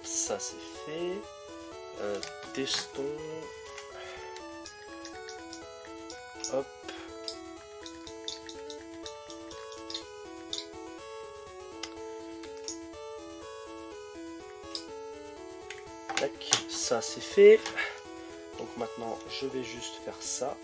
ça c'est fait. Testons. Hop. Tac, ça c'est fait. Donc maintenant je vais juste faire ça.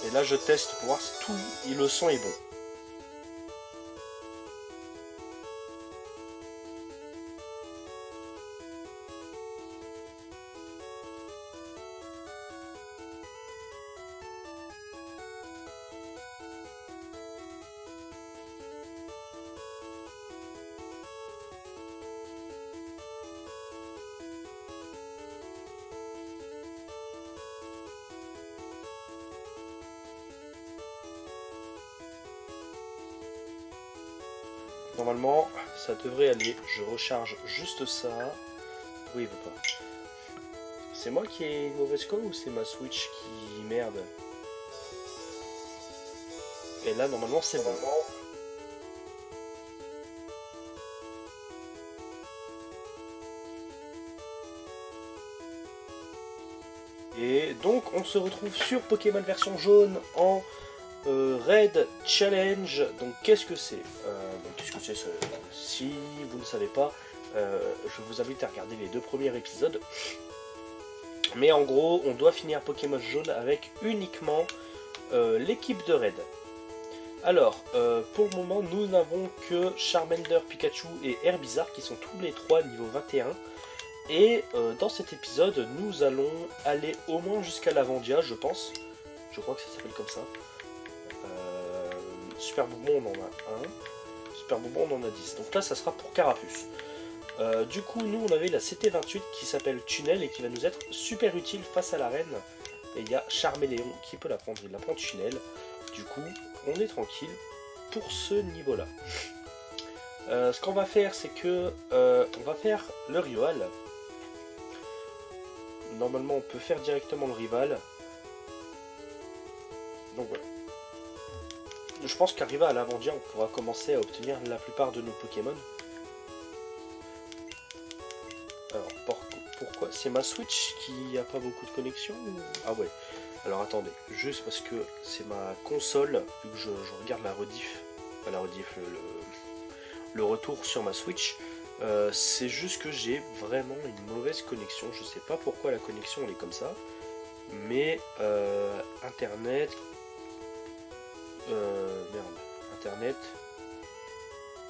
Et là je teste pour voir si tout le son est bon. Normalement, ça devrait aller. Je recharge juste ça. Oui, il veut pas. C'est moi qui ai une mauvaise com ou c'est ma Switch qui merde? Et là, normalement, c'est bon. Et donc, on se retrouve sur Pokémon version jaune en Red Challenge. Donc qu'est-ce que c'est? Si vous ne savez pas, je vous invite à regarder les 2 premiers épisodes. Mais en gros, on doit finir Pokémon jaune avec uniquement l'équipe de Red. Alors, pour le moment, nous n'avons que Charmander, Pikachu et Herbizarre qui sont tous les 3 niveau 21. Et dans cet épisode, nous allons aller au moins jusqu'à l'Avandia, je pense. Je crois que ça s'appelle comme ça. Super Bonbon, on en a 1. Super Bonbon, on en a 10. Donc là, ça sera pour Carapuce. Du coup, nous, on avait la CT28 qui s'appelle Tunnel et qui va nous être super utile face à la reine. Et il y a Charméléon qui peut la prendre. Il la prend Tunnel. Du coup, on est tranquille pour ce niveau-là. Ce qu'on va faire, c'est que on va faire le rival. Normalement, on peut faire directement le rival. Donc voilà. Je pense qu'arrivé à l'Avandia, on pourra commencer à obtenir la plupart de nos Pokémon. Alors, pourquoi? C'est ma Switch qui a pas beaucoup de connexion ou... Ah ouais. Alors attendez, juste parce que c'est ma console, vu que je regarde la rediff, pas la rediff, le retour sur ma Switch, c'est juste que j'ai vraiment une mauvaise connexion. Je sais pas pourquoi la connexion elle est comme ça, mais internet, merde, internet,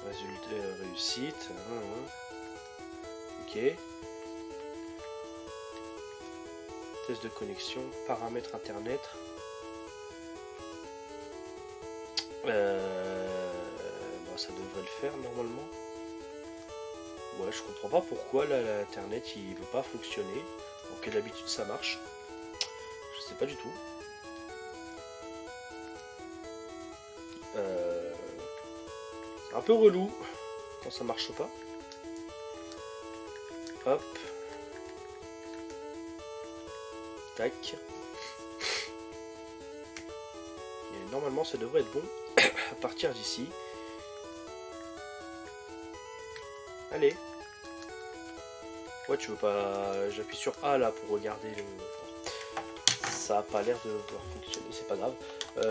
résultat, réussite, ok, test de connexion, paramètres internet. Bon, ça devrait le faire normalement. Ouais, je comprends pas pourquoi là l'internet il veut pas fonctionner. Alors que d'habitude ça marche. Je sais pas du tout. C'est un peu relou quand ça marche pas. Hop. Tac. Et normalement ça devrait être bon à partir d'ici. Allez. Ouais, tu veux pas... J'appuie sur A là pour regarder le... Ça a pas l'air de vouloir fonctionner, c'est pas grave.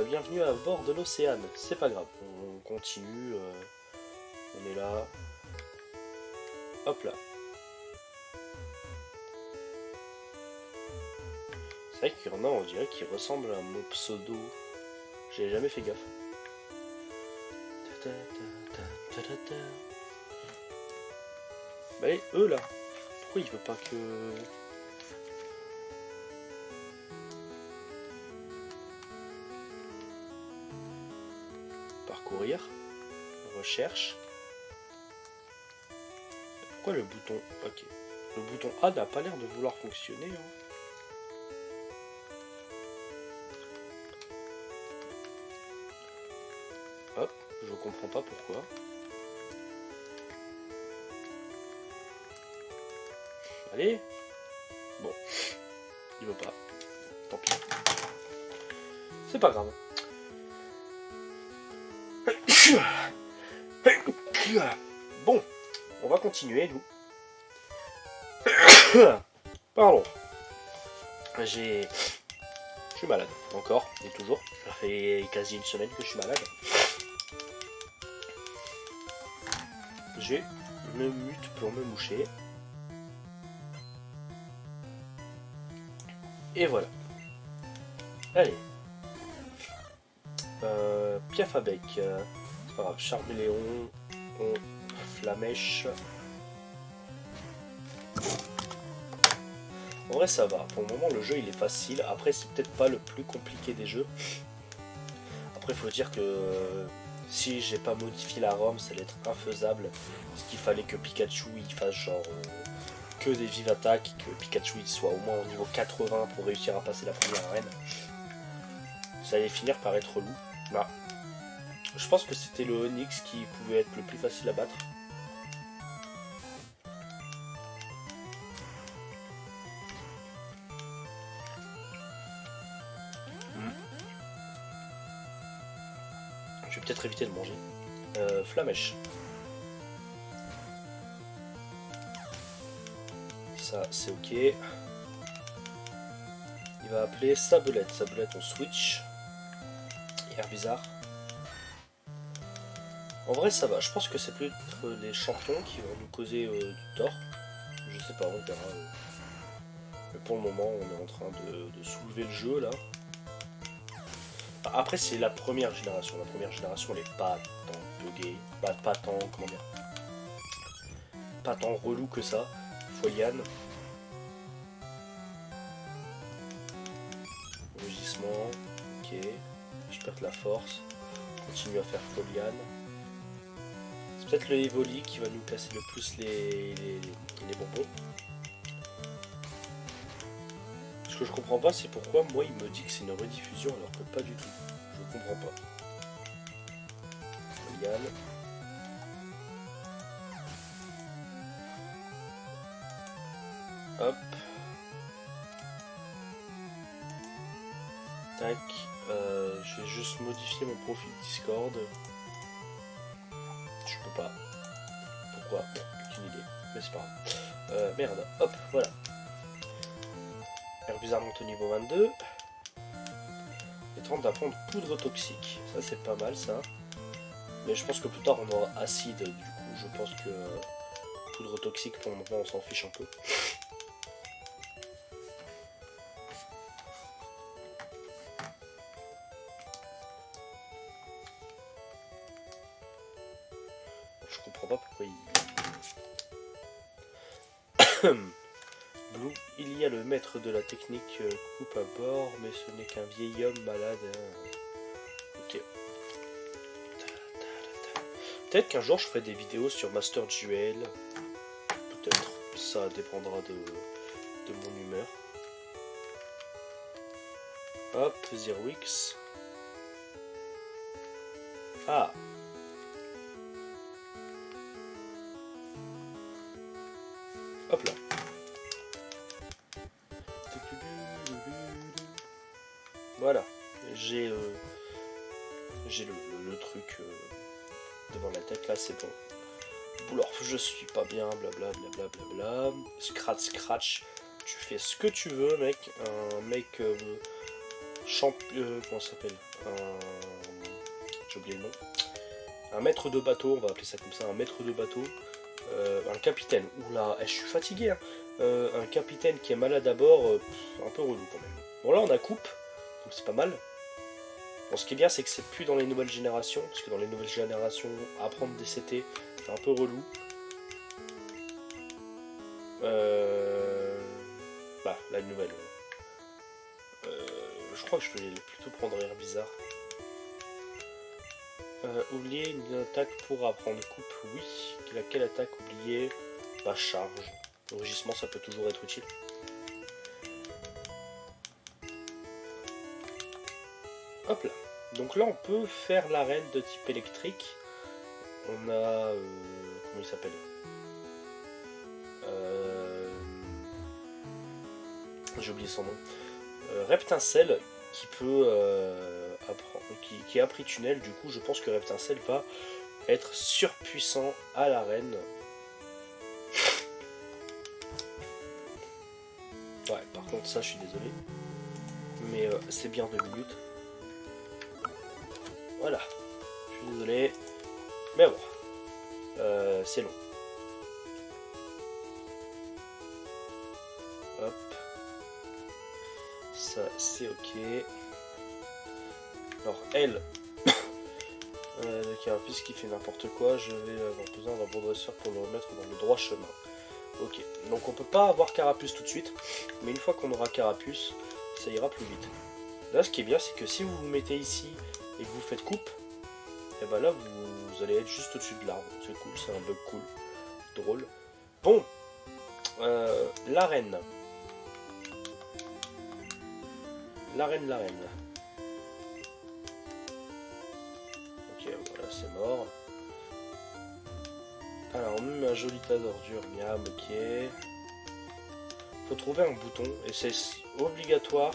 Bienvenue à bord de l'océan, c'est pas grave. On continue. On est là. Hop là. C'est vrai qu'il y en a, on dirait qu'il ressemble à mon pseudo. J'ai jamais fait gaffe. Bah allez, eux là. Pourquoi il veut pas que... Parcourir. Recherche. Pourquoi le bouton... Ok. Le bouton A n'a pas l'air de vouloir fonctionner. Hein. Hop, je comprends pas pourquoi. Allez. Bon. Il veut pas. Tant pis. C'est pas grave. Bon. On va continuer, nous. Pardon. Je suis malade. Encore. Et toujours. Ça fait quasi une semaine que je suis malade. J'ai une mute pour me moucher. Et voilà. Allez. Piaf à bec. C'est pas grave. Charméléon. Flamèche. En vrai ça va. Pour le moment le jeu il est facile. Après c'est peut-être pas le plus compliqué des jeux. Après il faut dire que si j'ai pas modifié la ROM ça allait être infaisable. Parce qu'il fallait que Pikachu il fasse genre que des vives attaques. Que Pikachu il soit au moins au niveau 80 pour réussir à passer la première arène. Ça allait finir par être relou. Bah, je pense que c'était le Onix qui pouvait être le plus facile à battre. Je vais peut-être éviter de manger. Flamèche. Ça c'est ok. Il va appeler Sablette. Sablette on switch. Herbizarre. En vrai ça va, je pense que c'est peut-être les champions qui vont nous causer du tort. Je sais pas, on verra. Mais pour le moment on est en train de soulever le jeu là. Après c'est la première génération. La première génération elle est pas tant buggée, pas tant, comment dire, pas tant relou que ça. Foliane. Rugissement. Ok. Je perds la force. Continue à faire Foliane. C'est peut-être le Evoli qui va nous casser le plus les bonbons. Ce que je comprends pas c'est pourquoi moi il me dit que c'est une rediffusion alors que pas du tout. Je comprends pas. Foliane. Hop. Tac. Je vais juste modifier mon profil Discord. Je peux pas. Pourquoi? Bon, aucune idée. Mais c'est pas grave. Merde. Hop, voilà. Herbizarre monte au niveau 22. Et tente d'apprendre poudre toxique. Ça c'est pas mal ça. Mais je pense que plus tard on aura acide. Du coup je pense que poudre toxique pour le moment on s'en fiche un peu. Je comprends pas pourquoi il... Blue, il y a le maître de la technique coupe à bord, mais ce n'est qu'un vieil homme malade. Ok. Peut-être qu'un jour je ferai des vidéos sur Master Duel. Peut-être. Ça dépendra de mon humeur. Hop, Zerwix. Ah. Hop là. Voilà. J'ai le truc devant la tête là, c'est bon. Alors je suis pas bien, blabla blabla blabla. Scratch scratch. Tu fais ce que tu veux mec. Un mec comment ça s'appelle, j'ai oublié le nom. Un maître de bateau, on va appeler ça comme ça, un maître de bateau. Un capitaine, oula, je suis fatigué hein. Un capitaine qui est malade à bord, un peu relou quand même. Bon là on a coupe, donc c'est pas mal. Bon ce qui est bien c'est que c'est plus dans les nouvelles générations, parce que dans les nouvelles générations, apprendre des CT, c'est un peu relou. Bah la nouvelle. Je crois que je vais plutôt prendre Herbizarre. Oublier une attaque pour apprendre coupe, oui. Laquelle attaque oublier? Bah charge. Le rugissement ça peut toujours être utile. Hop là. Donc là on peut faire l'arène de type électrique. On a... comment il s'appelle? J'ai oublié son nom. Reptincelle qui peut qui a pris tunnel. Du coup, je pense que Reptincelle va être surpuissant à l'arène. Ouais, par contre, ça, je suis désolé. Mais c'est bien 2 minutes. Voilà. Je suis désolé. Mais bon. C'est long. Hop. Ça, c'est ok. Alors, elle, Carapuce qui fait n'importe quoi, je vais avoir besoin d'un bon dresseur pour le remettre dans le droit chemin. Ok, donc on peut pas avoir Carapuce tout de suite, mais une fois qu'on aura Carapuce, ça ira plus vite. Là, ce qui est bien, c'est que si vous vous mettez ici et que vous faites coupe, et ben là, vous allez être juste au-dessus de l'arbre. C'est cool, c'est un bug cool, drôle. Bon, l'arène. L'arène. Ok, voilà, c'est mort. Alors, on met un joli tas d'ordures, miam, ok. Faut trouver un bouton, et c'est obligatoire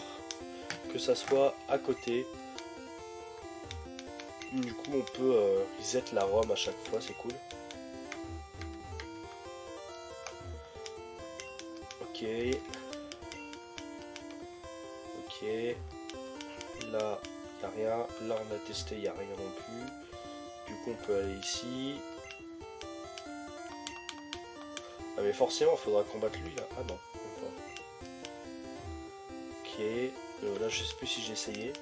que ça soit à côté. Du coup, on peut reset la ROM à chaque fois, c'est cool. Ok. Ok. Là, il n'y a rien. Là, on a testé, il n'y a rien non plus. Du coup, on peut aller ici. Ah, mais forcément, il faudra combattre lui, là. Ah non, même pas. Ok. Là, je sais plus si j'ai essayé.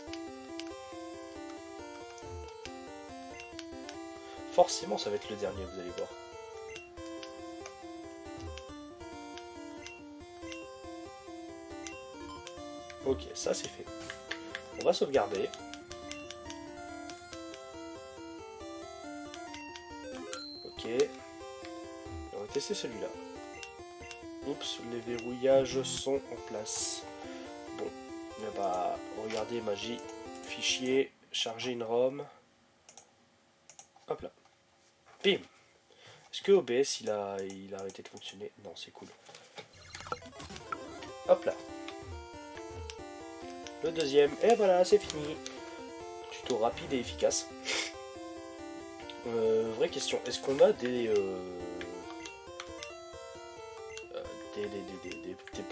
Forcément, ça va être le dernier, vous allez voir. Ok, ça c'est fait. On va sauvegarder. Ok. On va tester celui-là. Oups, les verrouillages sont en place. Bon, bah, regardez, magie, fichier, charger une ROM. Hop là. Bim. Est-ce que OBS il a arrêté de fonctionner? Non, c'est cool. Hop là. Le deuxième, et voilà, c'est fini. Tuto rapide et efficace. Vraie question, est-ce qu'on a des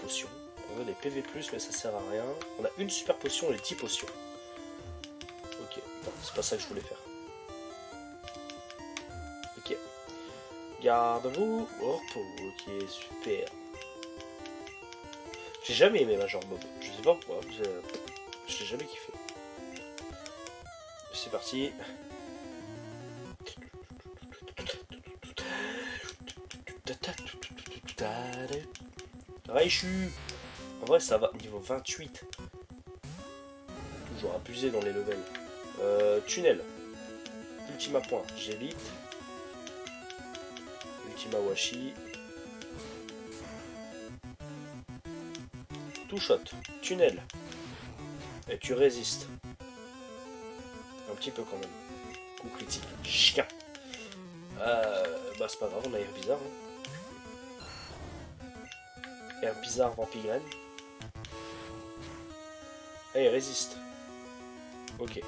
potions? On a des PV+, mais ça sert à rien. On a une super potion et 10 potions. Ok, non, c'est pas ça que je voulais faire. Ok. Garde-vous au repos, ok, super. J'ai jamais aimé Major Bob, je sais pas pourquoi, j'ai jamais kiffé. C'est parti. Raichu. En vrai ça va, niveau 28. Toujours abusé dans les levels. Tunnel. Ultima point, j'évite. Ultima Washi. Two shot, tunnel. Et tu résistes. Un petit peu quand même. Coup critique. Chien. Bah c'est pas grave, on a air bizarre. Hein. Air bizarre, Vampigraine. Et il résiste. Ok.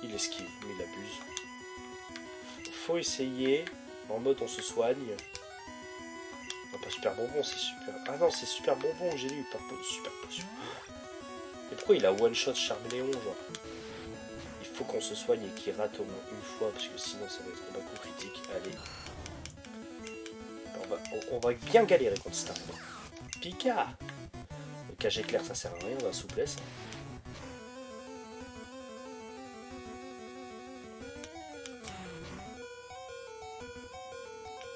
Il esquive, mais il abuse. Faut essayer. En mode on se soigne. Non, pas super bonbon, c'est super. Ah non, c'est super bonbon que j'ai lu, pas super potion. Mais pourquoi il a one shot Charméléon, genre? Il faut qu'on se soigne et qu'il rate au moins une fois, parce que sinon ça va être un coup critique. Allez. On va bien galérer contre cet arbre. Pika! Le cage éclair, ça sert à rien, on a souplesse.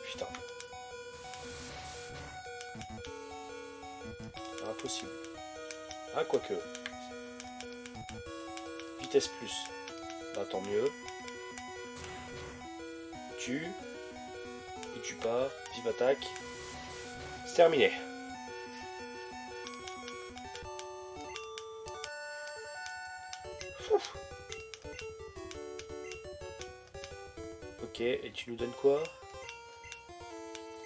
Putain. Impossible. Ah, quoique. Vitesse plus. Bah, tant mieux. Tue. Il tue pas. Vive attaque. C'est terminé. Ouf. Ok, et tu nous donnes quoi?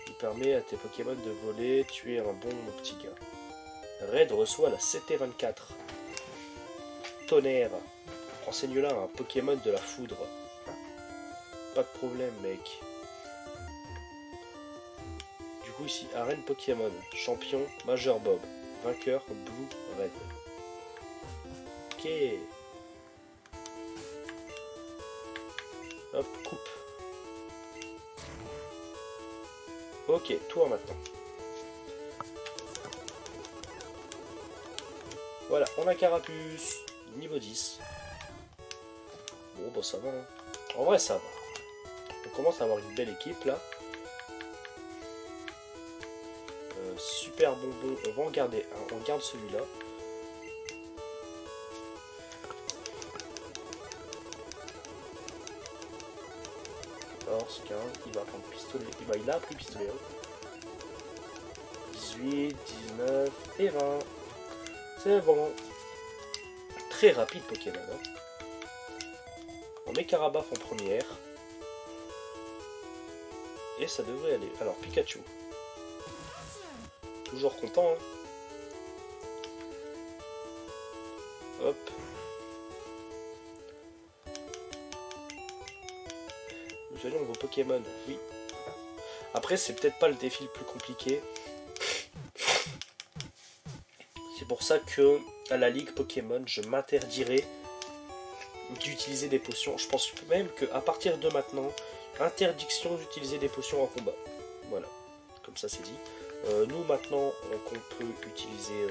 Il permet à tes Pokémon de voler, tuer un bon petit gars. Red reçoit la CT24. Tonnerre. Enseigne-la un Pokémon de la foudre. Pas de problème, mec. Du coup, ici, arène Pokémon. Champion, Major Bob. Vainqueur, Blue, Red. Ok. Hop, coupe. Ok, toi maintenant. Voilà, on a Carapuce. Niveau 10. Bon, bah ça va. Hein. En vrai, ça va. On commence à avoir une belle équipe là. Super bonbon. On va en garder un. On garde celui-là. Il va prendre pistolet. Il a pris pistolet. 18, 19 et 20. C'est bon. Très rapide Pokémon. Hein. On met Carabaf en première. Et ça devrait aller. Alors Pikachu. Toujours content. Hein. Hop. Nous allons vos Pokémon. Oui. Après c'est peut-être pas le défi le plus compliqué. C'est pour ça que à la Ligue Pokémon, je m'interdirai d'utiliser des potions. Je pense même qu'à partir de maintenant, interdiction d'utiliser des potions en combat. Voilà, comme ça c'est dit. Nous maintenant, on peut utiliser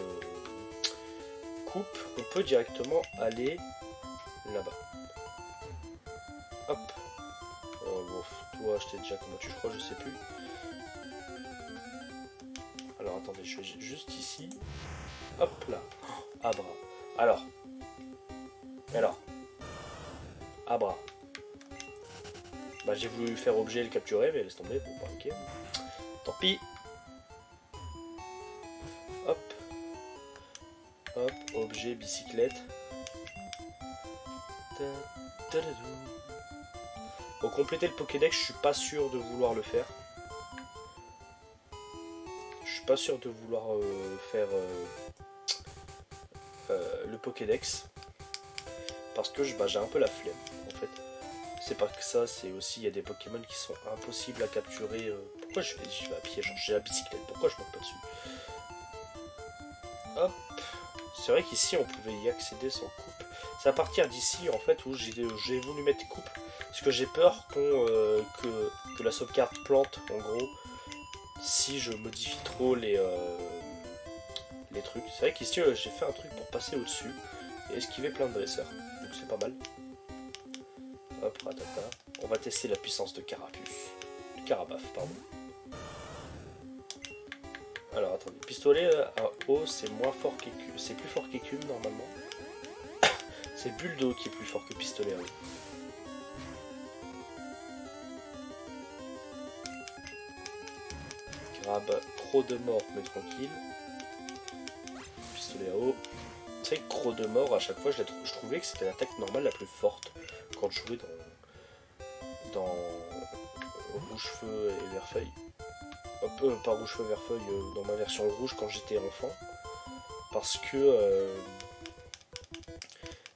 coupe, on peut directement aller là-bas. Hop. Bon, toi, je t'ai déjà combattu, je crois, je sais plus. Alors attendez, je vais juste ici. Hop là. Abra. Alors. Abra. Bah j'ai voulu faire objet et le capturer, mais laisse tomber. Bon bah ok. Tant pis. Hop. Hop. Objet, bicyclette. Pour compléter le Pokédex, je suis pas sûr de vouloir le faire. Je suis pas sûr de vouloir faire le Pokédex. Parce que j'ai un peu la flemme en fait. C'est pas que ça, c'est aussi il y a des Pokémon qui sont impossibles à capturer. Pourquoi je vais à pied, genre j'ai la bicyclette, pourquoi je monte pas dessus? Hop. C'est vrai qu'ici on pouvait y accéder sans coupe. C'est à partir d'ici en fait où j'ai voulu mettre coupe. Parce que j'ai peur que la sauvegarde plante en gros si je modifie trop les trucs. C'est vrai qu'ici j'ai fait un truc pour passer au-dessus et esquiver plein de dresseurs. Donc c'est pas mal. Hop, ratata. On va tester la puissance de Carapuce. De Carabaf, pardon. Alors attendez, pistolet à eau c'est moins fort qu'écume. C'est plus fort qu'écume normalement. C'est bulle d'eau qui est plus fort que pistolet à eau. Crabe, croc de mort mais tranquille. Pistolet à eau. C'est vrai que croc de mort à chaque fois je trouvais que c'était l'attaque normale la plus forte quand je jouais dans rouge feu et vert feuille. Pas rouge feu vert feuille dans ma version rouge quand j'étais enfant. Parce que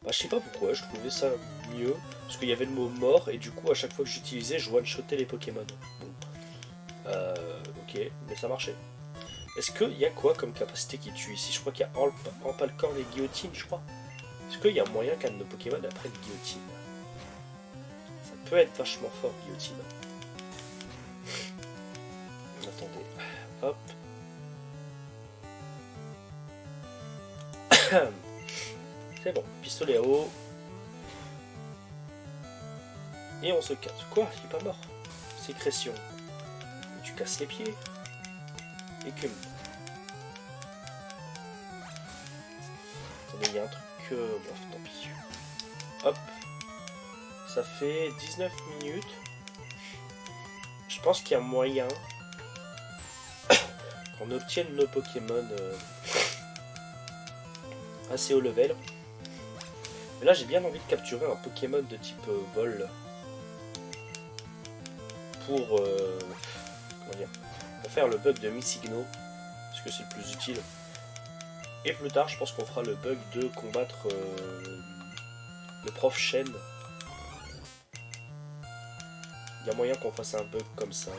je sais pas pourquoi, je trouvais ça mieux. Parce qu'il y avait le mot mort et du coup à chaque fois que j'utilisais je one-shotais les Pokémon. Bon. Ok, mais ça marchait. Est-ce qu'il y a quoi comme capacité qui tue ici? Je crois qu'il y a Empalcorn et Guillotine, je crois. Est-ce qu'il y a moyen qu'un de nos Pokémon apprenne Guillotine? Ça peut être vachement fort, Guillotine. Attendez. Hop. C'est bon. Pistolet à eau. Et on se casse. Quoi? Il est pas mort. Sécrétion. Tu casses les pieds. Écume. Attendez, il y a un truc que... Bon, tant pis. Hop. Ça fait 19 minutes. Je pense qu'il y a moyen qu'on obtienne nos Pokémon assez haut level. Mais là, j'ai bien envie de capturer un Pokémon de type vol. Pour... comment dire? Pour faire le bug de Missigno. Parce que c'est le plus utile. Et plus tard, je pense qu'on fera le bug de combattre le prof Shen. Il y a moyen qu'on fasse un bug comme ça.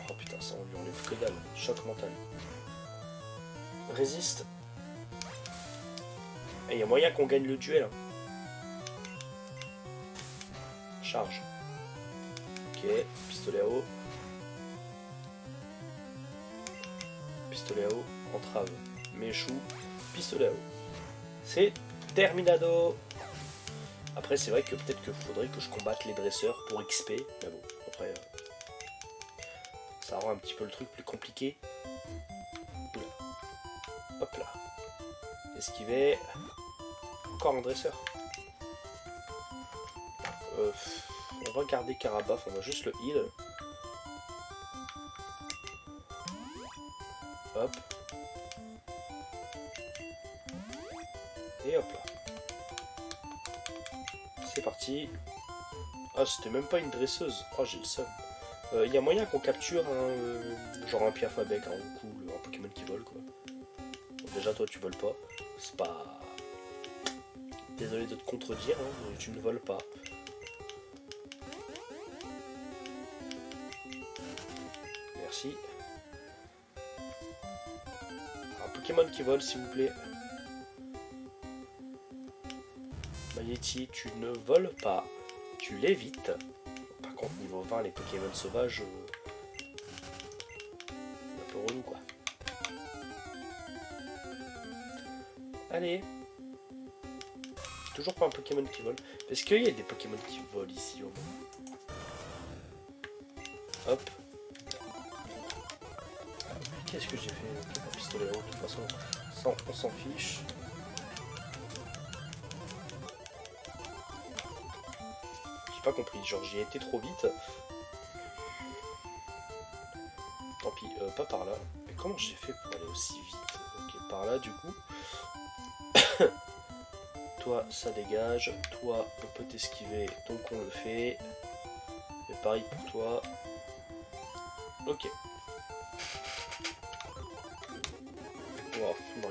Oh putain, ça on lui enlève que dalle. Choc mental. Résiste. Et il y a moyen qu'on gagne le duel. Hein. Charge. Ok, pistolet à eau. Pistolet à eau, entrave. Méchou, pistolet à eau. C'est terminado. Après, c'est vrai que peut-être qu'il faudrait que je combatte les dresseurs pour XP. Mais bon, après, ça rend un petit peu le truc plus compliqué. Oula. Hop là. Esquiver. Encore un dresseur. On va garder Karabaf, on va juste le heal. Hop. Et hop là. C'est parti. Ah, c'était même pas une dresseuse. Oh, j'ai le seum. Il y a moyen qu'on capture un, genre un Piafabec, un coup, un Pokémon qui vole quoi. Bon, déjà toi tu voles pas. C'est pas... Désolé de te contredire, hein, mais tu ne voles pas. Merci. Un Pokémon qui vole s'il vous plaît. Magnéti, tu ne voles pas. Tu l'évites. Par contre niveau 20 les Pokémon sauvages... un peu relou quoi. Allez. Toujours pas un Pokémon qui vole. Est-ce qu'il y a des Pokémon qui volent ici au moins? Hop. Qu'est-ce que j'ai fait? Un pistolet à eau, de toute façon, ça, on s'en fiche. J'ai pas compris, genre j'y ai été trop vite. Tant pis, pas par là. Mais comment j'ai fait pour aller aussi vite? Ok, par là du coup. Toi, ça dégage. Toi, on peut t'esquiver, donc on le fait. Et pareil pour toi. Ok. Wow, non,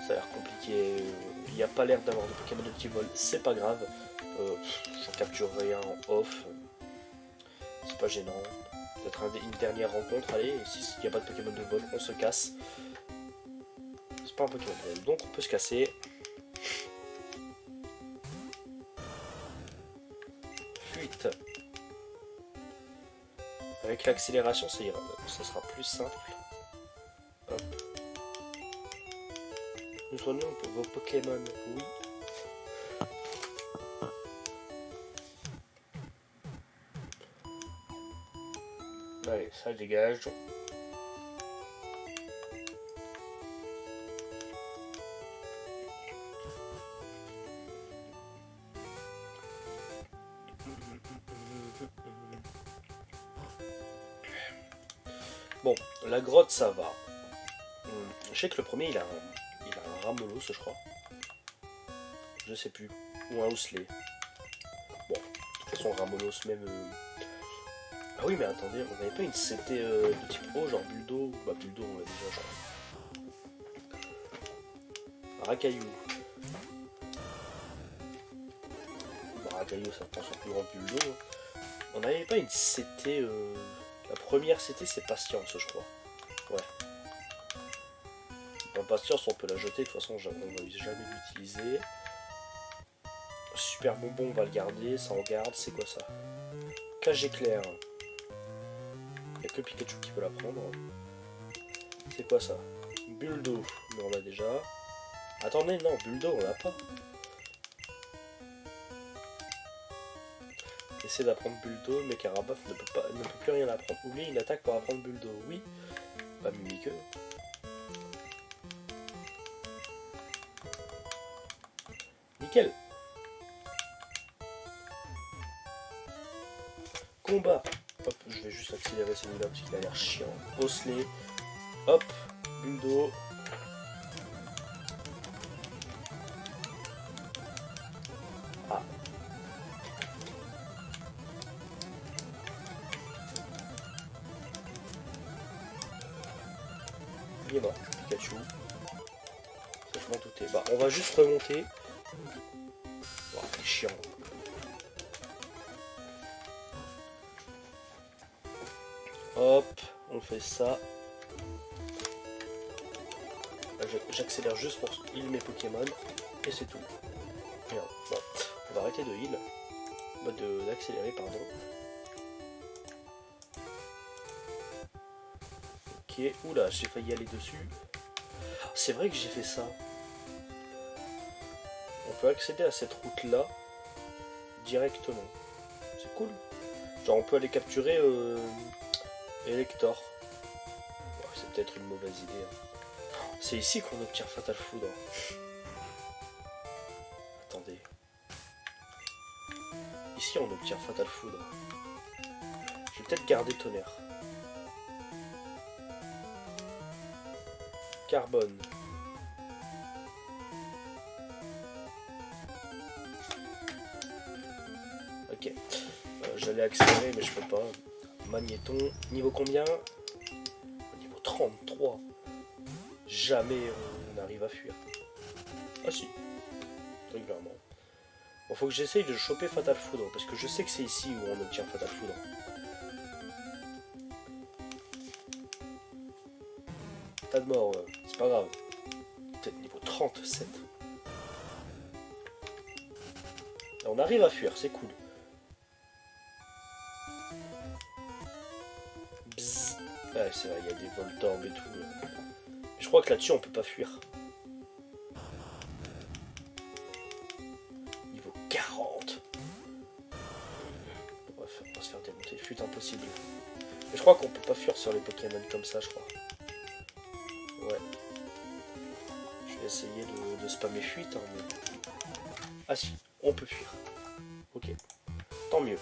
ça a l'air compliqué. Il n'y a pas l'air d'avoir de Pokémon qui volent. C'est pas grave. J'en capturerai un en off. C'est pas gênant. Peut-être une dernière rencontre. Allez, et s'il n'y a pas de Pokémon de vol, on se casse. C'est pas un Pokémon de vol, donc on peut se casser. Fuite. Avec l'accélération, ça ira. Ça sera plus simple. Hop. Nous soignons pour vos Pokémon, oui. Allez, ça dégage. Bon, la grotte ça va. Je sais que le premier il a un Ramolos je crois. Je sais plus. Ou un Houslet. Bon, de toute façon Ramolos même... Ah oui mais attendez, on n'avait pas une CT de type pro, genre Buldo. Bah Buldo on l'a déjà genre. Racaillou. Bon, Racaillou ça prend son plus grand Buldo. On n'avait pas une CT... La première CT c'est Patience je crois. Ouais. Dans Patience on peut la jeter, de toute façon on va jamais l'utiliser. Super bonbon on va le garder, ça on garde, c'est quoi ça? Cage éclair. Il n'y a que Pikachu qui peut la prendre. C'est quoi ça? Buldo, mais on l'a déjà. Attendez, non, Buldo on l'a pas. Essayer d'apprendre Buldo, mais Karabaf ne peut plus rien apprendre. Oublie une attaque pour apprendre Buldo, oui. Pas Mimiqueux. Nickel. Combat. Hop, je vais juste accélérer celui-là parce qu'il a l'air chiant. Houslet. Hop, Buldo. Ah. Il est mort, Pikachu. Ça, je m'en doutais. Bah, on va juste remonter. Oh, c'est chiant. Hop, on fait ça. J'accélère juste pour heal mes Pokémon. Et c'est tout. Merde. Bon, on va arrêter de heal. D'accélérer, pardon. Ok, oula, j'ai failli aller dessus. C'est vrai que j'ai fait ça. On peut accéder à cette route-là directement. C'est cool. Genre, on peut aller capturer Elector. Ouais, c'est peut-être une mauvaise idée. Hein. C'est ici qu'on obtient Fatal Foudre. Attendez. Ici, on obtient Fatal Foudre. Je vais peut-être garder Tonnerre. Carbone. Ok. J'allais accélérer, mais je peux pas. Magnéton. Niveau combien? Niveau 33. Jamais on arrive à fuir. Ah si. Régulièrement. Bon, faut que j'essaye de choper Fatal Foudre, parce que je sais que c'est ici où on obtient Fatal Foudre. Tas de mort, c'est pas grave. Peut-être niveau 37. Là, on arrive à fuir, c'est cool. Bzzz. Ouais, c'est vrai, il y a des Voltorbes et tout. Je crois que là-dessus, on peut pas fuir. Niveau 40. Bref, on va se faire démonter. Fut impossible. Mais je crois qu'on peut pas fuir sur les Pokémon comme ça, je crois. Ouais. Je vais essayer de spammer fuite. Hein, mais... Ah si, on peut fuir. Ok. Tant mieux.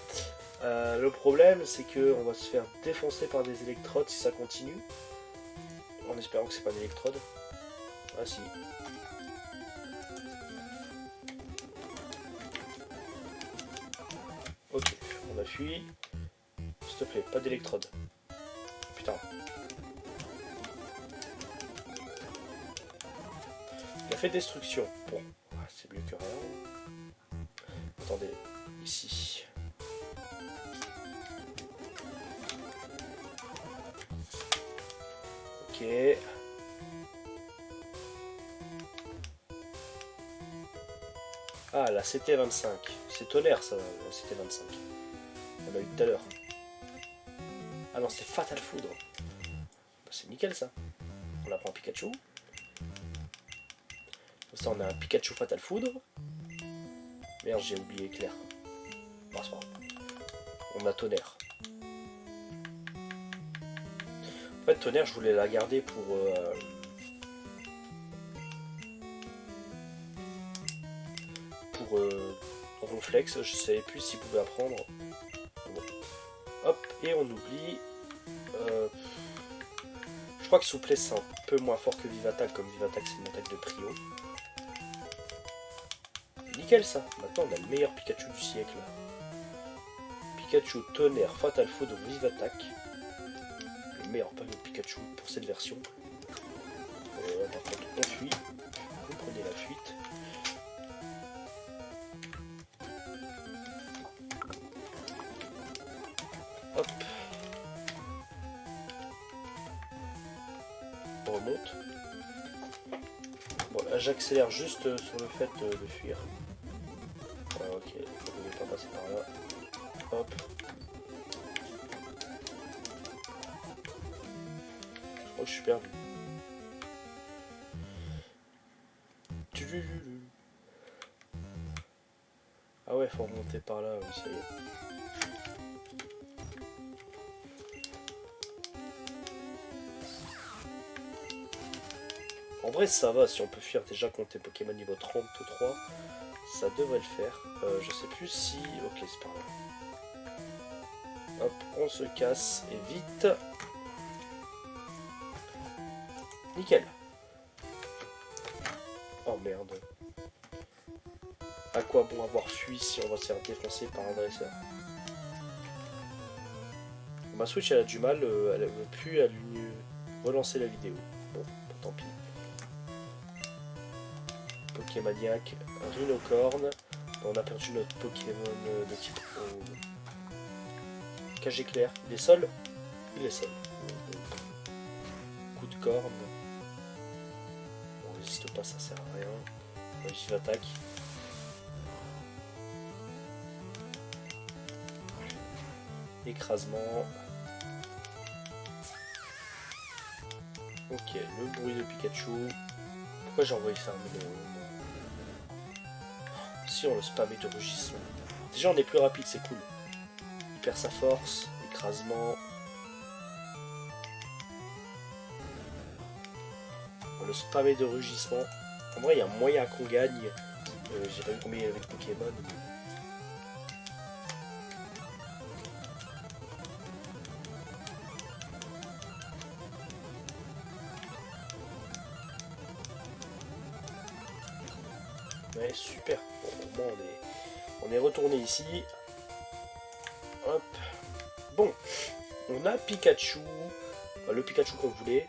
Le problème, c'est que on va se faire défoncer par des électrodes si ça continue. En espérant que c'est pas une électrode. Ah si. Ok, on a fui. S'il te plaît, pas d'électrode. Putain. Il a fait destruction. Bon, c'est mieux que rien. Attendez, ici. Ok. Ah, la CT25. C'est Tonnerre, ça, la CT25. On l'a eu tout à l'heure. Ah non, c'est Fatal Foudre. Bah, c'est nickel, ça. On apprend Pikachu. Ça, on a un Pikachu Fatal Foudre. Merde, j'ai oublié Claire. Bon, c'est pas grave. On a Tonnerre. En fait, Tonnerre, je voulais la garder pour... Ronflex. Je savais plus s'il pouvait apprendre. Bon. Hop, et on oublie... Je crois que Souplesse, c'est un peu moins fort que Vivattaque, comme Vivattaque, c'est une attaque de prio. Nickel, ça. Maintenant, on a le meilleur Pikachu du siècle. Pikachu, Tonnerre, Fatal Foudre, Vivattaque. Le meilleur Pikachu pour cette version. Par contre, on fuit. Vous prenez la fuite. Hop. On remonte. Bon, là, j'accélère juste sur le fait de fuir. Ah, ok, on ne peut pas passer par là. Hop. Oh, je suis perdu. Ah ouais, faut remonter par là, oui, ça y est. En vrai, ça va, si on peut fuir déjà contre les Pokémon niveau 33, ça devrait le faire. Je sais plus si... Ok, c'est par là. Hop, on se casse, et vite. Nickel. Oh merde. À quoi bon avoir fui si on va se faire défoncer par un dresseur? Ma Switch, elle a du mal, elle ne veut plus relancer la vidéo. Bon, tant pis. Pokémaniac, Rhinocorne. On a perdu notre Pokémon de type cage éclair. Il est seul? Il est seul. Coup de corne. On résiste pas, ça sert à rien. J'y attaque. Écrasement. Ok, le bruit de Pikachu. Pourquoi j'ai envoyé ça? Si on le spammait de rugissement. Déjà on est plus rapide, c'est cool. Il perd sa force, écrasement. On le spammait de rugissement. En vrai il y a moyen qu'on gagne. J'ai pas vu combien il y avait de Pokémon. Ouais, super. Bon, au moins on est retourné ici. Hop. Bon, on a Pikachu. Le Pikachu qu'on voulait.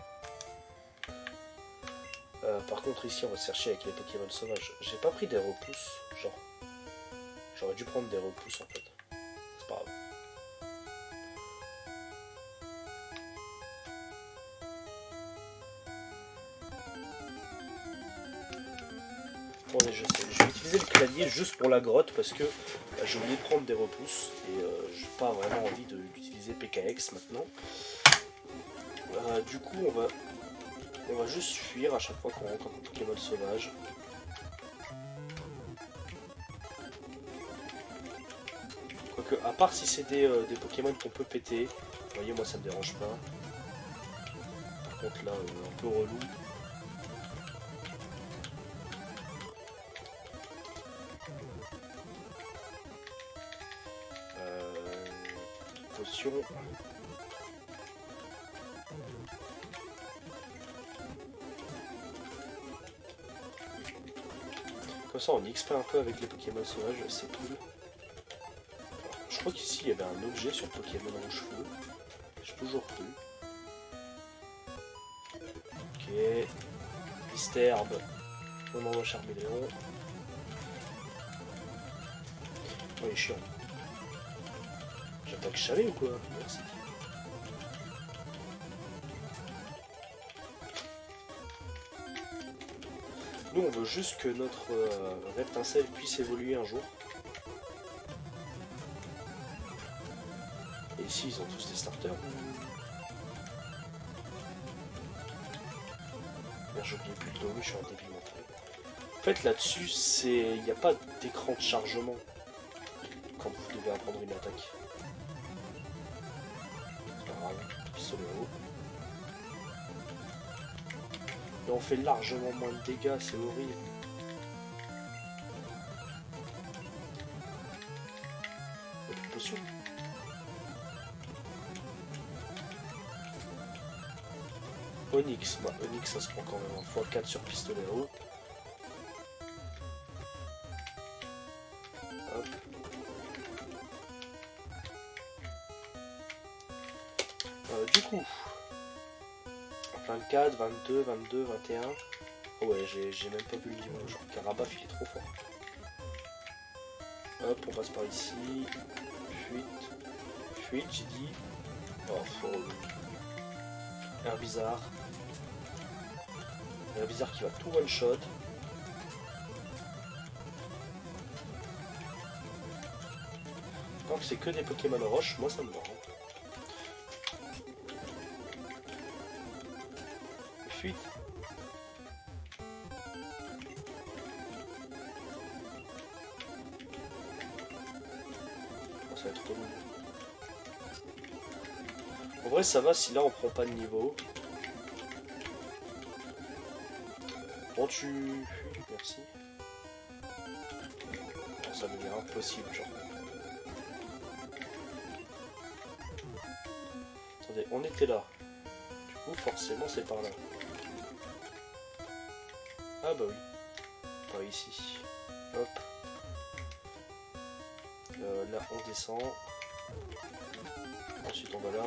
Par contre ici on va chercher avec les Pokémon sauvages. J'ai pas pris des repousses. Genre. J'aurais dû prendre des repousses en fait. C'est pas grave. Attendez, je sais. Je vais utiliser le clavier juste pour la grotte parce que j'ai oublié de prendre des repousses et j'ai pas vraiment envie d'utiliser PKX maintenant. Du coup, on va juste fuir à chaque fois qu'on rencontre un Pokémon sauvage. Quoique, à part si c'est des Pokémon qu'on peut péter, vous voyez, moi ça me dérange pas. Par contre, là, un peu relou. Potion. Comme ça on XP un peu avec les Pokémon sauvages, c'est cool. Alors, je crois qu'ici il y avait un objet sur le Pokémon rouge feu. J'ai toujours cru. Ok. Pisтерbe. On envoie Charmeleon. Oh il est chiant. J'attaque chalet ou quoi? Merci. Nous on veut juste que notre Reptincelle puisse évoluer un jour. Et ici ils ont tous des starters. Merde, j'ai oublié plus de dos, je suis un débile mental. En fait là-dessus il n'y a pas d'écran de chargement quand vous devez apprendre une attaque. C'est pas grave, pistolet haut. Et on fait largement moins de dégâts, c'est horrible. Il y a plus de potions. Onyx, bah Onyx ça se prend quand même en x4 sur pistolet haut. Hop. Du coup, 24, 22, 22, 21. Oh ouais, j'ai même pas vu le niveau. Genre Carabaf il est trop fort. Hop, on passe par ici. Fuite. Fuite, j'ai dit. Oh, faut. Herbizarre. Herbizarre qui va tout one shot. Tant que c'est que des Pokémon roche, moi ça me va. Fuite. Oh, ça va être trop long. En vrai ça va si là on prend pas de niveau. Bon tu... Merci. Bon, ça devient impossible genre. Attendez, on était là. Du coup forcément c'est par là. Ah bah oui. Par ici. Hop. Là on descend. Ensuite on va là.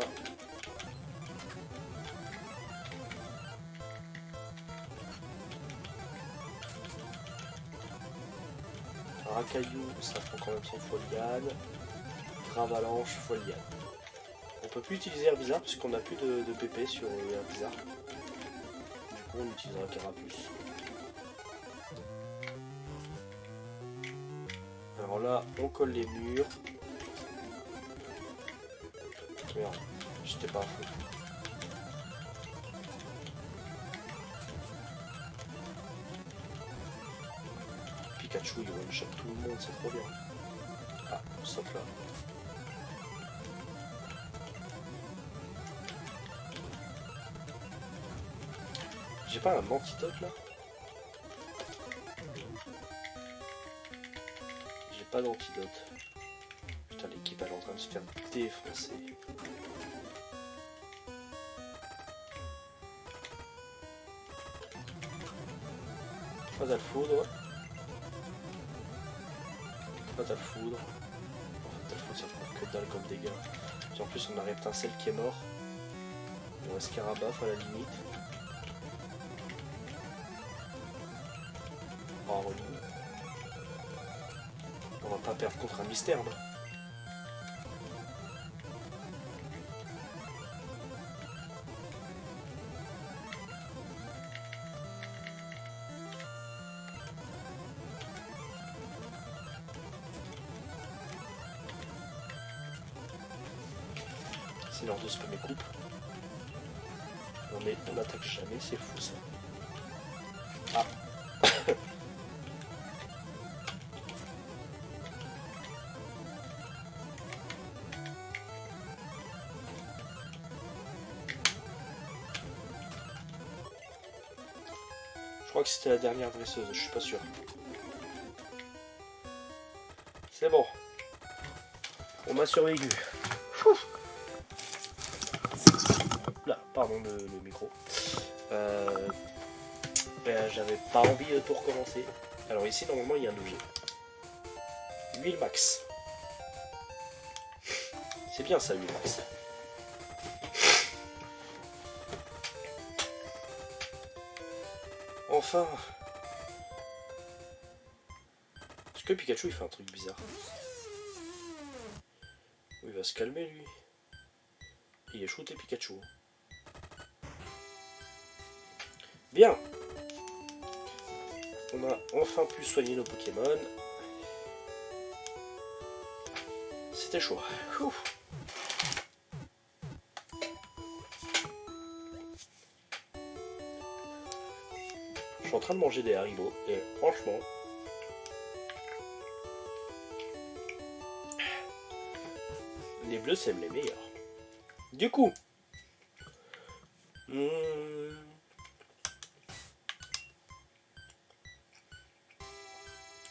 Racaillou, ça prend quand même son fois liane. Gravalanche, fois liane. On peut plus utiliser Herbizarre puisqu'on n'a plus de PP sur Herbizarre. Du coup on utilisera Carapuce. Alors là, on colle les murs. Merde, j'étais pas à fond. Pikachu, il one-shot tout le monde, c'est trop bien. Ah, sauf là. J'ai pas un antidote là? J'ai pas d'antidote. Putain, l'équipe elle est en train de se faire défoncer. Fatal foudre. Fatal foudre. Fatal foudre ça prend que dalle comme dégâts. Puis en plus on a Reptincelle qui est mort. On reste Scarabaf à la limite. Oh, on va pas perdre contre un mystère. Non. C'est l'heure de spammer coupe. On attaque jamais, c'est fou ça. Ah. Je crois que c'était la dernière dresseuse, je suis pas sûr. C'est bon. On m'a survécu. Là, pardon le micro. J'avais pas envie de tout recommencer. Alors ici normalement il y a un objet. Huile max. C'est bien ça, huile max. Enfin. Est-ce que Pikachu il fait un truc bizarre? Il va se calmer lui. Il est shooté Pikachu. Bien. On a enfin pu soigner nos Pokémon. C'était chaud. Ouf. Je suis en train de manger des Haribo et franchement, les bleus c'est les meilleurs. Du coup,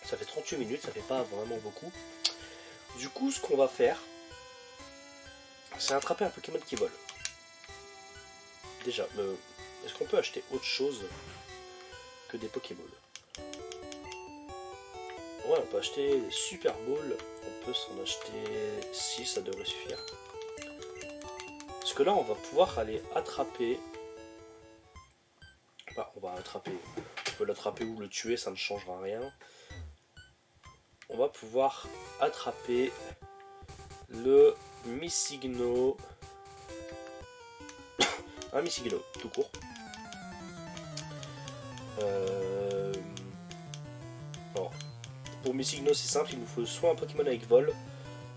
ça fait 38 minutes, ça fait pas vraiment beaucoup. Du coup, ce qu'on va faire, c'est attraper un Pokémon qui vole. Déjà, est-ce qu'on peut acheter autre chose que des Pokéballs? Ouais, on peut acheter des Super Balls. On peut s'en acheter 6, ça devrait suffire. Parce que là, on va pouvoir aller attraper... Bah, on va attraper... On peut l'attraper ou le tuer, ça ne changera rien. On va pouvoir attraper le Missigno. Un Missigno, tout court. Alors, pour Missigno, c'est simple, il nous faut soit un Pokémon avec vol,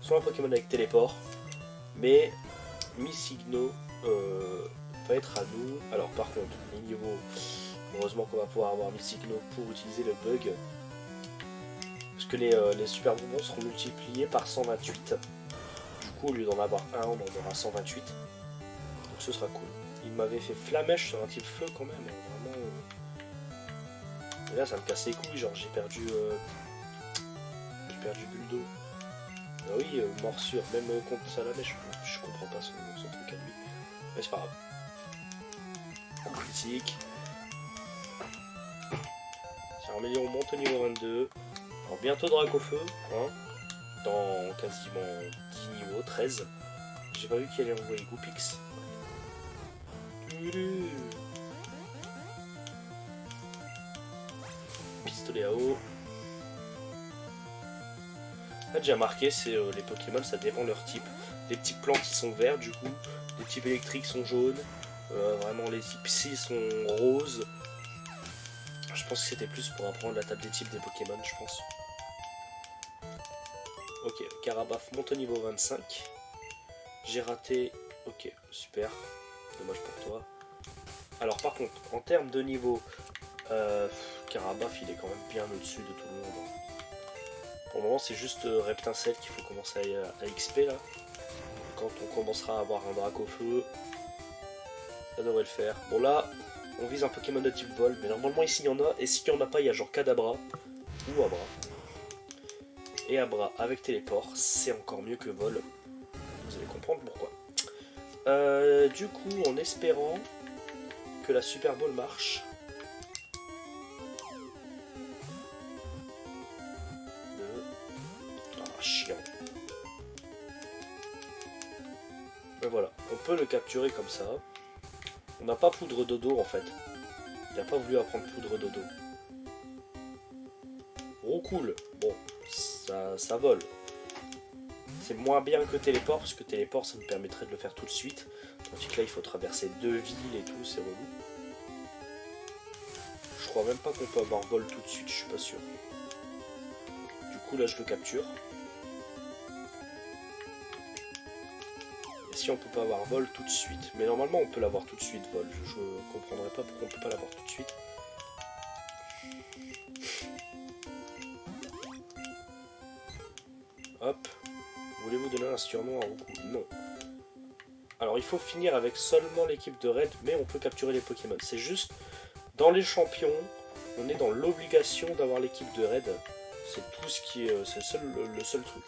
soit un Pokémon avec téléport. Mais Missigno va être à nous. Alors par contre, les niveaux, heureusement qu'on va pouvoir avoir Missigno pour utiliser le bug. Parce que les super bonbons seront multipliés par 128. Du coup, au lieu d'en avoir un, on en aura 128. Donc ce sera cool. Il m'avait fait flamèche sur un type feu quand même. Vraiment. Et là, ça me cassait les couilles. Genre, j'ai perdu Buldo. Ah oui, morsure, même contre Salamèche, je comprends pas son truc à lui. Mais c'est pas grave. En critique. C'est un million, on monte au niveau 22. Alors bientôt Dracofeu, hein, dans quasiment 10 niveaux, 13. J'ai pas vu qu'il allait envoyer Goupix. Pistolet à eau. a déjà marqué, c'est les Pokémon, ça dépend leur type. Des petits plants qui sont verts du coup, des types électriques sont jaunes, vraiment les types psy sont roses. Je pense que c'était plus pour apprendre la table des types des Pokémon, je pense. Ok, Carabaf monte au niveau 25. J'ai raté, ok, super, dommage pour toi. Alors par contre, en termes de niveau, Carabaf il est quand même bien au-dessus de tout le monde. Pour le moment c'est juste Reptincelle qu'il faut commencer à XP là. Quand on commencera à avoir un Dracofeu, ça devrait le faire. Bon là, on vise un Pokémon de type vol, mais normalement ici il y en a, et s'il n'y en a pas, il y a genre Kadabra ou Abra. Et Abra avec téléport, c'est encore mieux que vol. Vous allez comprendre pourquoi. Du coup, en espérant que la Super Ball marche. Ah, chiant. Mais voilà, on peut le capturer comme ça. On n'a pas Poudre Dodo en fait. Il n'a pas voulu apprendre Poudre Dodo. Oh cool. Bon, ça vole. C'est moins bien que Téléport, parce que Téléport ça nous permettrait de le faire tout de suite. Tandis que là il faut traverser 2 villes et tout, c'est relou. Je crois même pas qu'on peut avoir vol tout de suite, je suis pas sûr. Du coup là je le capture. Et si on peut pas avoir vol tout de suite, mais normalement on peut l'avoir tout de suite vol, je comprendrais pas pourquoi on peut pas l'avoir tout de suite. Hop. Voulez-vous donner un surnom à Roku? Non. Alors il faut finir avec seulement l'équipe de Red, mais on peut capturer les Pokémon. C'est juste, dans les champions, on est dans l'obligation d'avoir l'équipe de Red. C'est tout ce qui est... c'est le seul truc.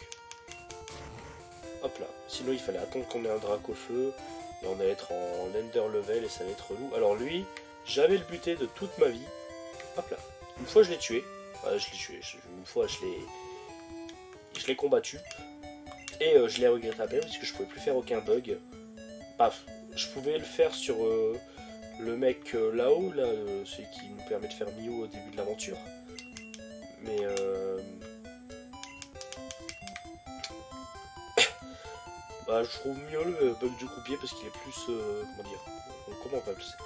Hop là. Sinon il fallait attendre qu'on ait un Dracofeu, et on allait être en Ender Level, et ça allait être relou. Alors lui, j'avais le buté de toute ma vie. Hop là. Une fois je l'ai tué. Enfin, je l'ai tué. Une fois je l'ai combattu. Et je l'ai regretté à peine parce que je pouvais plus faire aucun bug. Paf, je pouvais le faire sur le mec là-haut, là, celui qui nous permet de faire Mio au début de l'aventure. Mais bah, je trouve mieux le bug du croupier parce qu'il est plus... comment dire, comment on va appeler ça?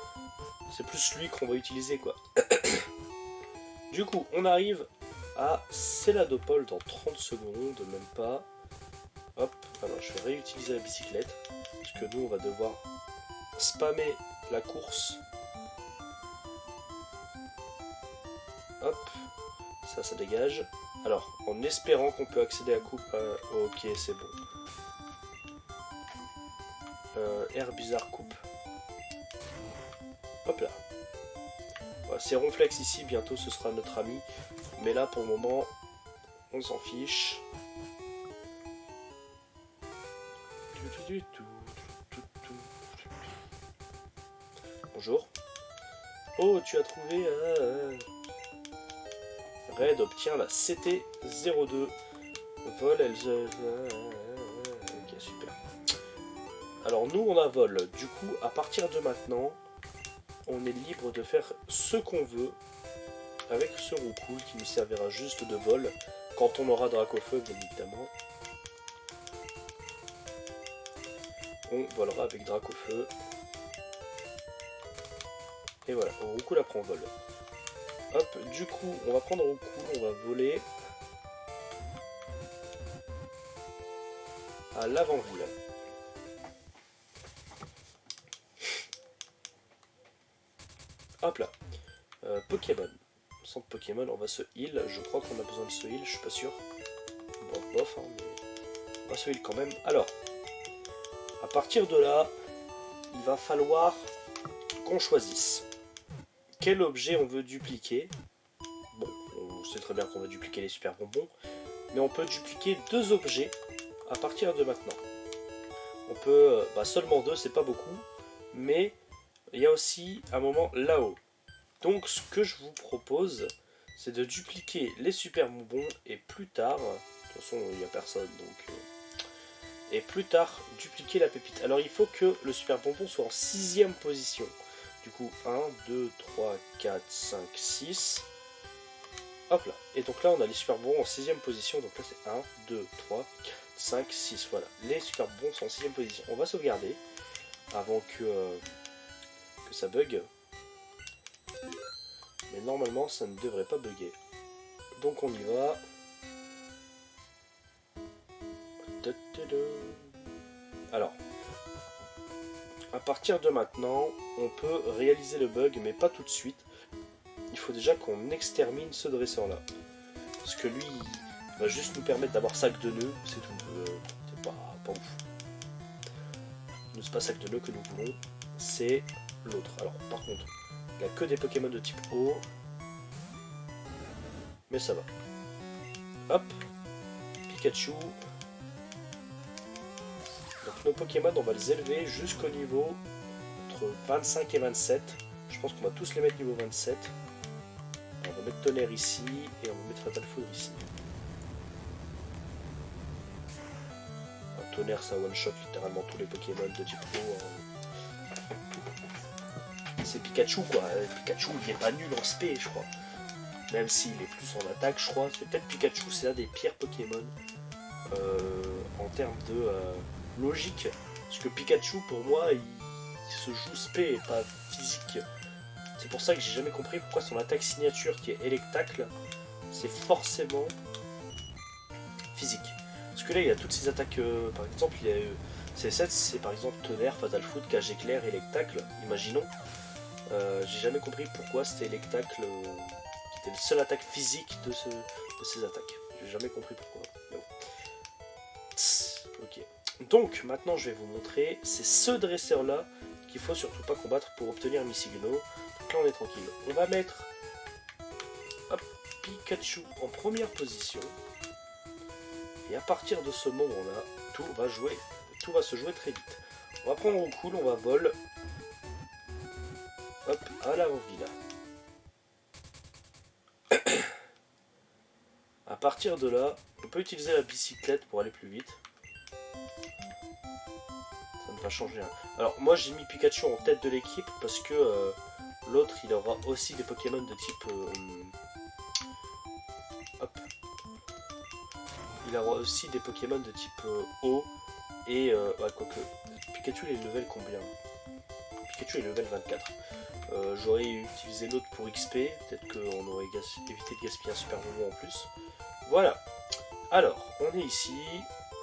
C'est plus celui qu'on va utiliser quoi. Du coup, on arrive à Céladopole dans 30 secondes, même pas. Hop, alors je vais réutiliser la bicyclette, parce que nous on va devoir spammer la course. Hop, ça dégage. Alors, en espérant qu'on peut accéder à coupe... ok, c'est bon. Air bizarre coupe. Hop là. Voilà, c'est Ronflex ici, bientôt ce sera notre ami. Mais là pour le moment, on s'en fiche. Bonjour. Oh, tu as trouvé... Red obtient la CT02. Vol, ok, super. Alors nous, on a vol. Du coup, à partir de maintenant, on est libre de faire ce qu'on veut avec ce Roucoule qui nous servira juste de vol quand on aura Dracofeu, bien évidemment. On volera avec Dracofeu. Et voilà, Roucoule apprend vol. Hop, du coup, on va prendre Roucoule, on va voler à l'avant-ville. Hop là. Pokémon. Centre Pokémon, on va se heal. Je crois qu'on a besoin de se heal, je suis pas sûr. Bon, bof, hein, mais on va se heal quand même. Alors, à partir de là, il va falloir qu'on choisisse quel objet on veut dupliquer. Bon, on sait très bien qu'on va dupliquer les super bonbons, mais on peut dupliquer 2 objets à partir de maintenant. On peut, seulement 2, c'est pas beaucoup, mais il y a aussi un moment là-haut. Donc ce que je vous propose, c'est de dupliquer les super bonbons et plus tard, de toute façon il n'y a personne donc... et plus tard dupliquer la pépite. Alors il faut que le super bonbon soit en 6ème position. Du coup 1, 2, 3, 4, 5, 6. Hop là. Et donc là, on a les super bons en 6ème position. Donc là, c'est 1, 2, 3, 4, 5, 6. Voilà. Les super bons sont en 6ème position. On va sauvegarder avant que ça bug. Mais normalement, ça ne devrait pas bugger. Donc on y va. Alors, à partir de maintenant, on peut réaliser le bug, mais pas tout de suite. Il faut déjà qu'on extermine ce dresseur-là. Parce que lui, il va juste nous permettre d'avoir sac de nœuds, c'est tout. C'est pas ouf. Nous, c'est pas sac de nœuds que nous voulons, c'est l'autre. Alors, par contre, il n'y a que des Pokémon de type eau. Mais ça va. Hop. Pikachu. Donc nos Pokémon, on va les élever jusqu'au niveau entre 25 et 27. Je pense qu'on va tous les mettre niveau 27. Alors, on va mettre Tonnerre ici et on va mettre Fatal Foudre ici. Un Tonnerre, ça one-shot littéralement tous les Pokémon de type eau. C'est Pikachu quoi. Pikachu il est pas nul en SP je crois. Même s'il est plus en attaque je crois. C'est peut-être Pikachu, c'est l'un des pires Pokémon en termes de logique. Parce que Pikachu pour moi il se joue SP et pas physique. C'est pour ça que j'ai jamais compris pourquoi son attaque signature qui est Electacle, c'est forcément physique. Parce que là il y a toutes ces attaques, par exemple il y a C7, c'est par exemple Tonnerre, Fatal Foudre, Cage Éclair, Electacle, imaginons. J'ai jamais compris pourquoi c'était Electacle qui était la seule attaque physique de ces attaques. J'ai jamais compris pourquoi. Mais bon. Tss, ok. Donc maintenant je vais vous montrer, c'est ce dresseur là qu'il faut surtout pas combattre pour obtenir Missigno. Donc là on est tranquille. On va mettre hop, Pikachu en première position. Et à partir de ce moment là, tout va se jouer très vite. On va prendre au cool, on va vol. Hop, à l'avant-ville. À partir de là, on peut utiliser la bicyclette pour aller plus vite. Ça ne va changer rien. Alors moi j'ai mis Pikachu en tête de l'équipe parce que l'autre il aura aussi des Pokémon de type... hop. Il aura aussi des Pokémon de type eau. Et quoique... Pikachu il est level combien? Pikachu est level 24. J'aurais utilisé l'autre pour XP, peut-être qu'on aurait évité de gaspiller un super bonbon en plus. Voilà. Alors, on est ici.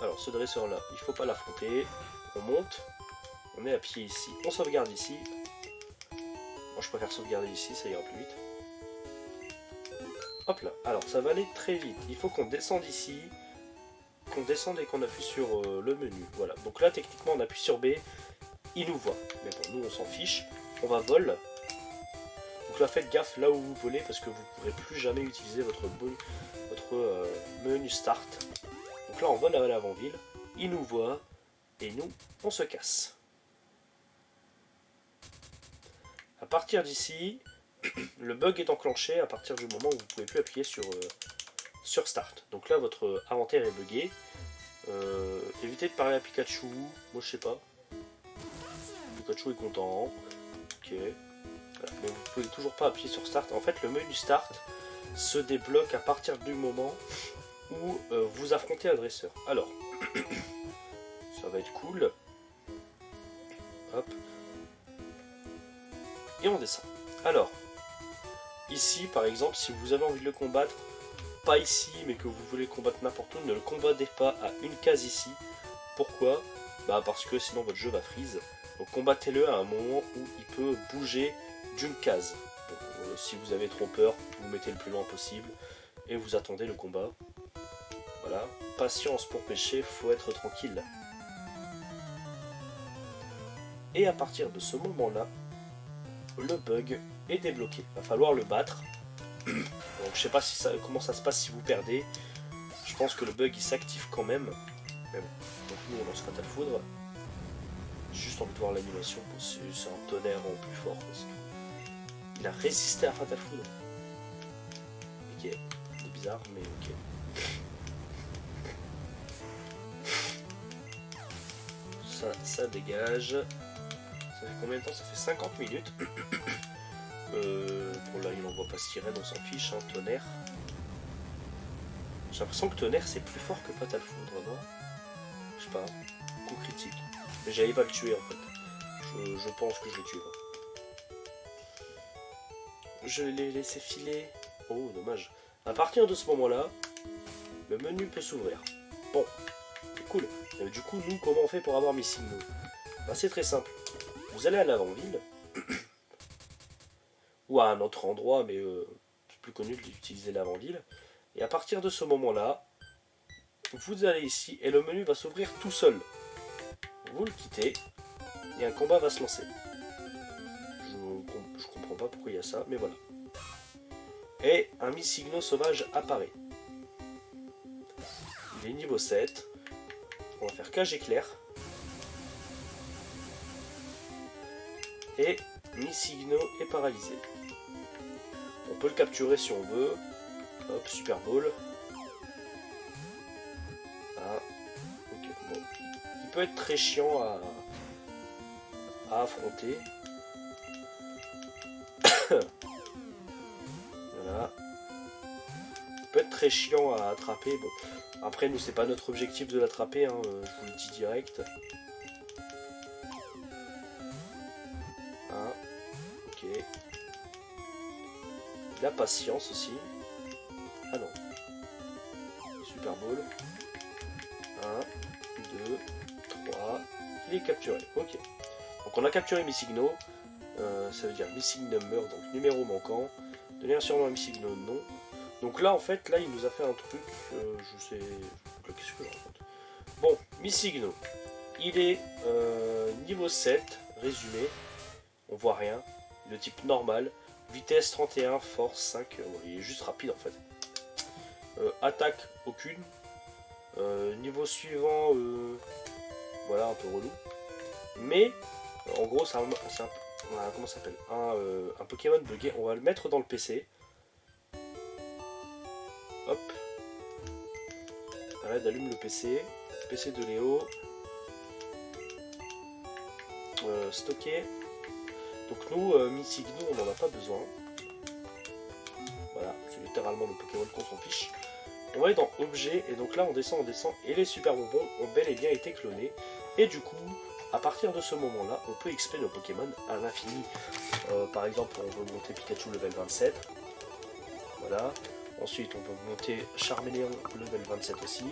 Alors, ce dresseur là, il faut pas l'affronter. On monte. On est à pied ici. On sauvegarde ici. Moi, je préfère sauvegarder ici, ça ira plus vite. Hop là. Alors, ça va aller très vite. Il faut qu'on descende ici. Qu'on descende et qu'on appuie sur le menu. Voilà. Donc là, techniquement, on appuie sur B. Il nous voit. Mais bon, nous, on s'en fiche. On va vol. Donc là faites gaffe là où vous volez parce que vous ne pourrez plus jamais utiliser votre menu start. Donc là on vole à l'avant-ville, il nous voit et nous on se casse. À partir d'ici, le bug est enclenché à partir du moment où vous ne pouvez plus appuyer sur start. Donc là votre inventaire est bugué. Évitez de parler à Pikachu, moi je sais pas. Pikachu est content. Ok. Voilà. Mais vous pouvez toujours pas appuyer sur start. En fait le menu start se débloque à partir du moment où vous affrontez un dresseur. Alors ça va être cool. Hop. Et on descend. Alors ici par exemple si vous avez envie de le combattre, pas ici mais que vous voulez combattre n'importe où, ne le combattez pas à une case ici. Pourquoi? Bah parce que sinon votre jeu va freeze. Donc combattez-le à un moment où il peut bouger d'une case. Donc, si vous avez trop peur, vous mettez le plus loin possible et vous attendez le combat. Voilà, patience pour pêcher, faut être tranquille. Et à partir de ce moment-là, le bug est débloqué. Il va falloir le battre. Donc je sais pas comment ça se passe si vous perdez. Je pense que le bug il s'active quand même. Mais bon, donc nous on lance Fatal Foudre. J'ai juste envie de voir l'animation, c'est un tonnerre en plus fort. Il a résisté à Fatal Foudre. Ok, c'est bizarre, mais ok. Ça dégage. Ça fait combien de temps? Ça fait 50 minutes. Bon là il envoie pas sirène, on s'en fiche, hein, tonnerre. J'ai l'impression que tonnerre c'est plus fort que fatal foudre, non? Je sais pas. Coup critique. Mais j'allais pas le tuer en fait. Je pense que je l'ai tué. Je l'ai laissé filer. Oh, dommage. À partir de ce moment-là, le menu peut s'ouvrir. Bon, c'est cool. Et du coup, nous, comment on fait pour avoir mes signaux? Bah, c'est très simple. Vous allez à l'avant-ville, ou à un autre endroit, mais c'est plus connu d'utiliser l'avant-ville. Et à partir de ce moment-là, vous allez ici, et le menu va s'ouvrir tout seul. Vous le quittez, et un combat va se lancer. Je comprends pas pourquoi il y a ça, mais voilà. Et un Missigno sauvage apparaît. Il est niveau 7. On va faire cage éclair. Et Missigno est paralysé. On peut le capturer si on veut. Hop, Super Ball. Ah, ok, bon. Il peut être très chiant à affronter. Voilà. Il peut être très chiant à attraper. Bon. Après, nous, c'est pas notre objectif de l'attraper, hein, je vous le dis direct. Ah, ok. La patience aussi. Ah non. Super Ball. 1, 2, 3. Il est capturé. Ok. Donc on a capturé Missigno. Ça veut dire Missing Number, donc numéro manquant. Donner un surnom à Missigno, non. Donc là, en fait, là, il nous a fait un truc. Je sais. Qu'est-ce que je raconte? Bon, Missigno. Il est niveau 7, résumé. On voit rien. Le type normal. Vitesse 31, force 5. Il est juste rapide en fait. Attaque aucune. Niveau suivant, voilà, un peu relou. Mais en gros, c'est un comment ça s'appelle, un Pokémon bugué. On va le mettre dans le PC. Hop. Arrête, allume le PC. PC de Léo. Stocker. Donc nous, Missigno, on n'en a pas besoin. Voilà, c'est littéralement le Pokémon qu'on s'en fiche. On va aller dans Objet, et donc là on descend, et les super bonbons ont bel et bien été clonés. Et du coup, à partir de ce moment-là, on peut XP nos Pokémon à l'infini. Par exemple, on veut monter Pikachu level 27. Voilà. Ensuite, on peut monter Charmeleon level 27 aussi.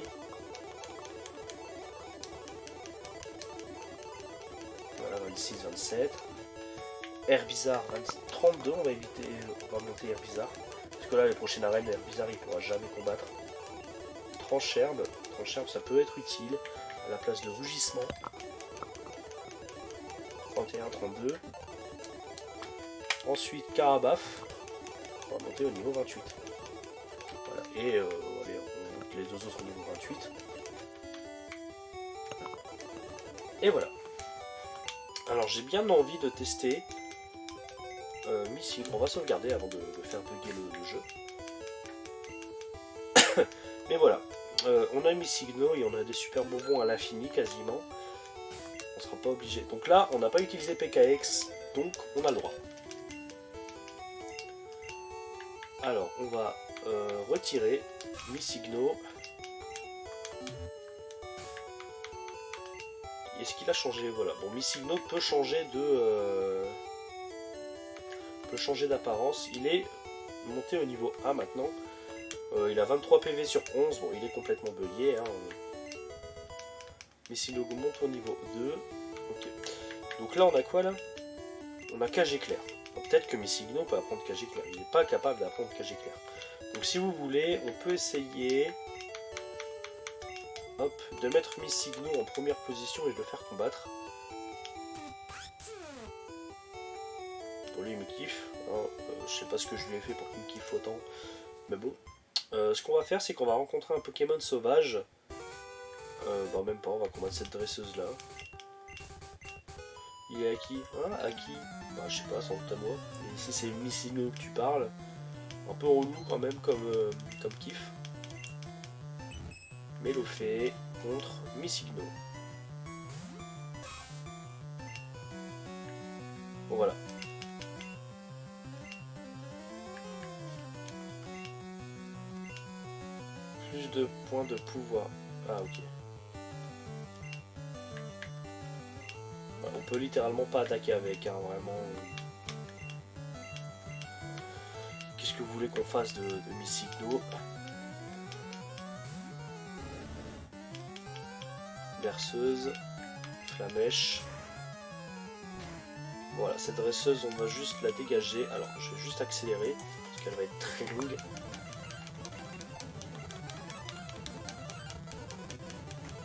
Voilà, 26, 27. Herbizarre 32, on va monter Herbizarre. Parce que là, les prochaines arènes, Herbizarre, il pourra jamais combattre. Trancherbe, ça peut être utile à la place de Rugissement. 31, 32. Ensuite, Carabaf. On va monter au niveau 28. Voilà. Et allez, on monte les deux autres au niveau 28. Et voilà. Alors, j'ai bien envie de tester Missing. On va sauvegarder avant de faire bugger le jeu. Mais voilà. On a Missigno et on a des super bonbons à l'infini quasiment. On sera pas obligé. Donc là, on n'a pas utilisé PKX, donc on a le droit. Alors, on va retirer Missigno. Est-ce qu'il a changé? Voilà. Bon, Missigno peut changer d'apparence. Il est monté au niveau 1 maintenant. Il a 23 PV sur 11. Bon, il est complètement bugué. Hein. Missigno monte au niveau 2. Ok. Donc là, on a quoi là? On a Cage Éclair. Peut-être que Missigno peut apprendre Cage Éclair. Il n'est pas capable d'apprendre Cage Éclair. Donc si vous voulez, on peut essayer de mettre Missigno en première position et de le faire combattre. Bon, lui il me kiffe. Hein. Je sais pas ce que je lui ai fait pour qu'il me kiffe autant. Mais bon. Ce qu'on va faire, c'est qu'on va rencontrer un Pokémon sauvage. Bah même pas, on va combattre cette dresseuse là. Il est à qui? Hein, à qui? Bah je sais pas, sans doute à moi. Et ici c'est Missigno que tu parles. Un peu relou quand même comme kiff. Mélofée contre Missigno. Bon voilà. plus de points de pouvoir. Ah ok. Ouais, on peut littéralement pas attaquer avec, hein, vraiment. Qu'est-ce que vous voulez qu'on fasse de Missigno? Berceuse, Flamèche. Voilà, cette dresseuse, on va juste la dégager. Alors, je vais juste accélérer, parce qu'elle va être très longue.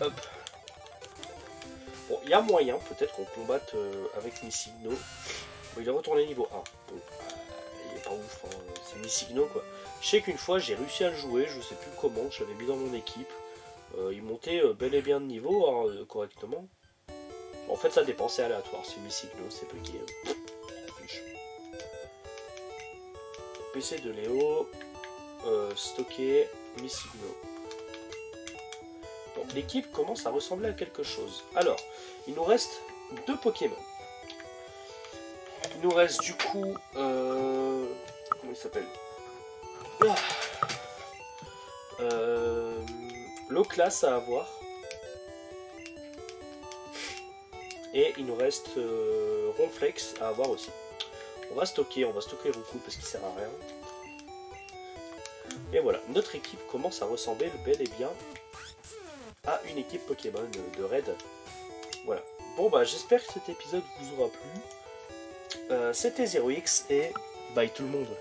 Hop. Bon, il y a moyen, peut-être qu'on combatte avec Missigno. Bon, il est retourné niveau 1. Bon, il est pas ouf, hein. C'est Missigno, quoi. Je sais qu'une fois, j'ai réussi à le jouer, je sais plus comment, je l'avais mis dans mon équipe. Il montait bel et bien de niveau, hein, correctement. En fait, ça dépend, c'est aléatoire. C'est Missigno, c'est bugué. PC de Léo, stocker Missigno. Donc l'équipe commence à ressembler à quelque chose. Alors, il nous reste 2 Pokémon. Il nous reste du coup... comment il s'appelle? L'Oclas à avoir. Et il nous reste Ronflex à avoir aussi. On va stocker Roku parce qu'il sert à rien. Et voilà, notre équipe commence à ressembler bel et bien à une équipe Pokémon de raid. Voilà. Bon bah j'espère que cet épisode vous aura plu. C'était 0x et bye tout le monde.